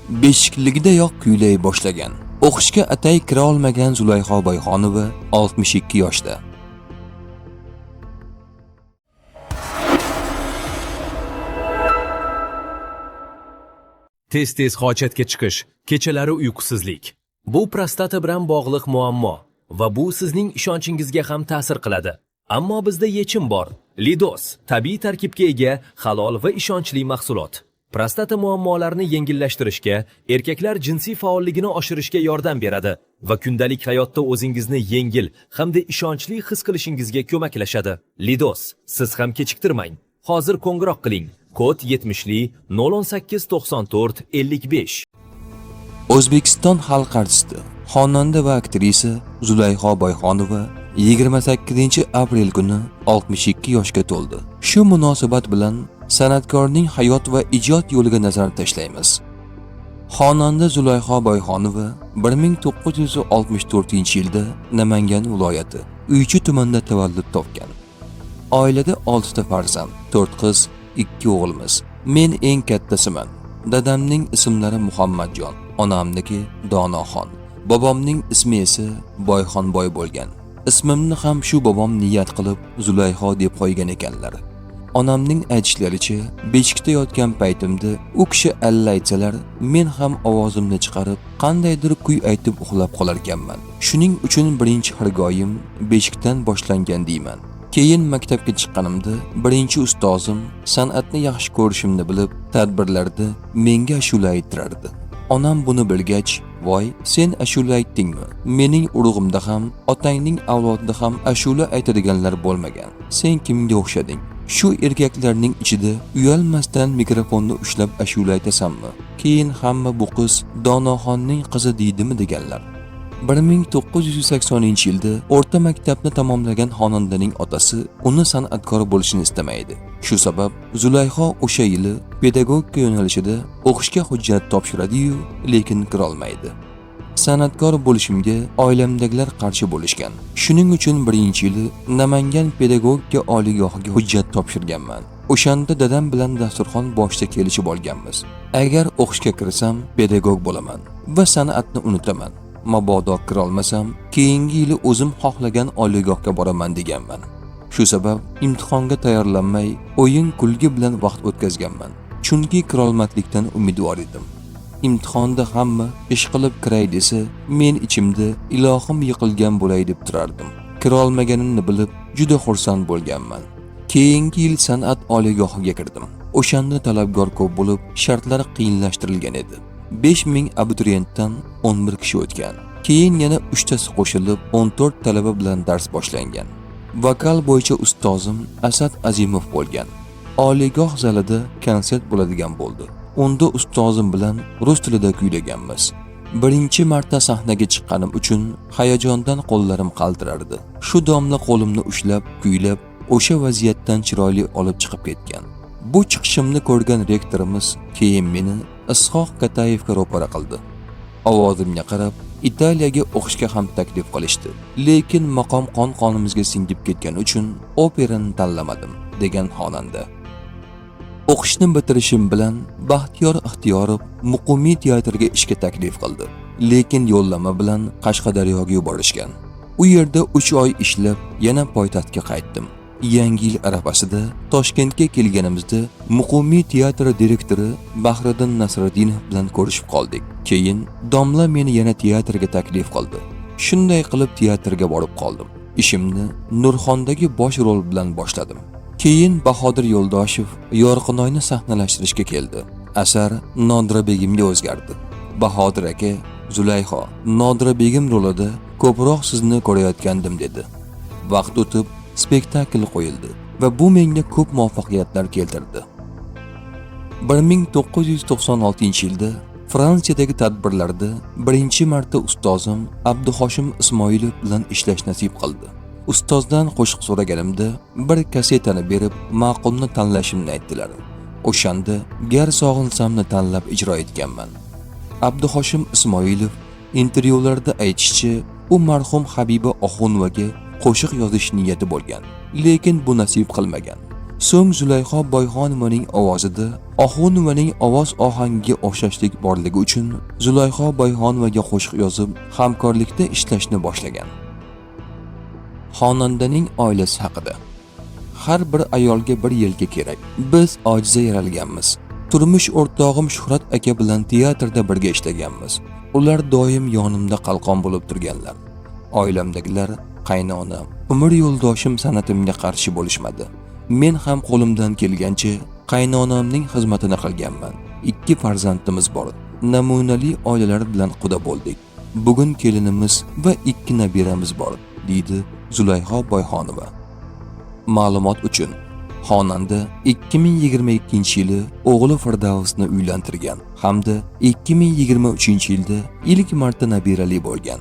Beshikligidayoq kuylay boshlagan. O'qishga atay kira olmagan Zulayho Boyxonova 62 yoshda. Tez-tez hojatga chiqish, kechalari uyqusizlik. Bu prostata bilan bog'liq muammo va bu sizning ishonchingizni ham ta'sir qiladi. Ammo bizda yechim bor. Lidos tabiiy tarkibga ega, halol va ishonchli mahsulot. Prostata muammolarini yengillashtirishga, erkaklar jinsiy faolligini oshirishga yordam beradi va kundalik hayotda o'zingizni yengil hamda ishonchli his qilishingizga ko'maklashadi. Lidos, siz ham kechiktirmang. Hozir qo'ng'iroq qiling. Kod 70li 018 94 55. O'zbekiston xalq artisti, xonanda va aktrisa Zulayho Boyxonova 28-aprel kuni 62 yoshga to'ldi. Shu munosabat bilan san'atkorning hayot va ijod yo'liga nazar tashlaymiz. Xonanda Zulayho Boyxonova 1964-yilda Namangan viloyati Uychi tumanida tavallud topgan. Oilada 6 ta farzand, 4 qiz, 2 o'g'ilmiz. Men eng kattasiman. Dadamning ismlari Muhammadjon, onamniki Donoxon. Bobomning ismi esa Boyxonboy bo'lgan. Ismimni ham shu bobom niyat qilib Zulayho deb qo'ygan ekanlar. Onamning aytishlaricha, beshikda yotgan paytimda u kishi alla aytsalar, men ham ovozimni chiqarib, qandaydir kuy aytib uxlab qolar ekanman. Shuning uchun birinchi xirgoyim beshikdan boshlangan deyman. Keyin maktabga chiqqanimda birinchi ustozim san'atni yaxshi ko'rishimni bilib, tadbirlarda menga ashula ayttirardi. Onam buni bilgach, "Voy, sen ashula aytdingmi? Mening urug'imda ham, otangning avlodida ham ashula aytadiganlar bo'lmagan. Sen kimga o'xshading? Shu erkaklarning ichida uyalmasdan mikrofonni ushlab ashula aytasanmi? Keyin hamma bu qiz Donoxonning qizi deydimi" deganlar. 1980-yilda o'rta maktabni tamomlagan xonandaning otasi uni san'atkor bo'lishini istamaydi. Shu sabab Zulayho o'sha yili pedagogika yo'nalishida o'qishga hujjat topshiradi-yu, lekin kira olmaydi. San'atkor bo'lishimga oilamdagilar qarshi bo'lishgan. Shuning uchun birinchi yili Namangan pedagogika oliygohiga hujjat topshirganman. O'shanda dadam bilan dasturxon boshida kelishib olganmiz. Agar o'qishga kirsam, pedagog bo'laman va san'atni unutaman. Mabodo kira olmasam, keyingi yili o'zim xohlagan oliygohga boraman deganman. Shu sabab imtihonga tayyorlanmay, o'yin-kulgi bilan vaqt o'tkazganman. Chunki kira olmaslikdan umidvor edim. Imtihonda hamma ish qilib kiray desa, men ichimda ilohim yiqilgan bo'lay deb turardim. Kira olmaganimni bilib, juda xursand bo'lganman. Keyingi yil san'at oliygohiga kirdim. O'shanda talabgor ko'p bo'lib, shartlar qiyinlashtirilgan edi. 5000 abituriyentdan 11 kishi o'tgan. Keyin yana 3 tasi qo'shilib 14 talaba bilan dars boshlangan. Vokal bo'yicha ustozim Asad Azimov bo'lgan. Oliygoh zalida konsert bo'ladigan bo'ldi. Unda ustozim bilan rus tilida kuylaganmiz. Birinchi marta sahnaga chiqqanim uchun hayajondan qo'llarim qaltirardi. Shu domla qo'limni ushlab, kuylab, o'sha vaziyatdan chiroyli olib chiqib ketgan. Bu chiqishimni ko'rgan rektorimiz keyin meni Ishoq Katayevga ro'para qildi. Ovozimga qarab, Italiyaga o'qishga ham taklif qilishdi. Lekin maqom qon-qonimizga singib ketgani uchun operani tanlamadim, degan xonanda. O'qishni bitirishim bilan Baxtiyor Ixtiyorov Muqimiy teatriga ishga taklif qildi. Lekin yo'llanma bilan Qashqadaryoga yuborishgan. U yerda 3 oy ishlab, yana poytaxtga qaytdim. Yangi yil arafasida Toshkentga kelganimizda Muqimiy teatri direktori Bahriddin Nasriddinov bilan ko'rishib qoldik. Keyin domla meni yana teatrga taklif qildi. Shunday qilib teatrga borib qoldim. Ishimni Nurxondagi bosh rol bilan boshladim. Keyin Bahodir Yo'ldoshev Yorqinoyni sahnalashtirishga keldi. Asar Nodira Begimga o'zgardi. Bahodir aka, Zulayho, Nodira Begim rolida ko'proq sizni ko'rayotgandim dedi. Vaqt o'tib spektakl qo'yildi va bu menga ko'p muvaffaqiyatlar keltirdi. 1996-yilda Fransiyadagi tadbirlarda birinchi marta ustozim Abduhoshim Ismoilov bilan ishlash nasib qildi. Ustozdan qo'shiq so'raganimda bir kasetani berib, ma'qulni tanlashimni aytdilar. O'shanda Gar sog'insam"ni tanlab ijro etganman. Abduhoshim Ismoilov intervyularda aytishicha, u marhum Habiba Oxunovaga qo'shiq yozish niyati bo'lgan, lekin bu nasib qilmagan. So'ng Zulayho Boyxonovaning ovozida Oxunovaning ovoz ohangiga o'xshashlik borligi uchun Zulayho Boyxonovaga qo'shiq yozib, hamkorlikda ishlashni boshlagan. Xonandaning oilasi haqida. Har bir ayolga bir yelka kerak. Biz ojiza yaralganmiz. Turmush o'rtog'im Shuhrat aka bilan teatrda birga ishlaganmiz. Ular doim yonimda qalqon bo'lib turganlar. Oilamdagilar, qaynonam, umr yo'ldoshim sanatimga qarshi bo'lishmadi. Men ham qo'limdan kelgancha qaynonamning xizmatini qilganman. 2 farzandimiz bor. Namunali oilalar bilan quda bo'ldik. Bugun kelinimiz va 2 nabiramiz bor, deydi Zulayho Boyxonova. Ma'lumot uchun, xonanda 2022-yili o'g'li Firdavsni uylantirgan hamda 2023-yilda ilk marta nabirali bo'lgan.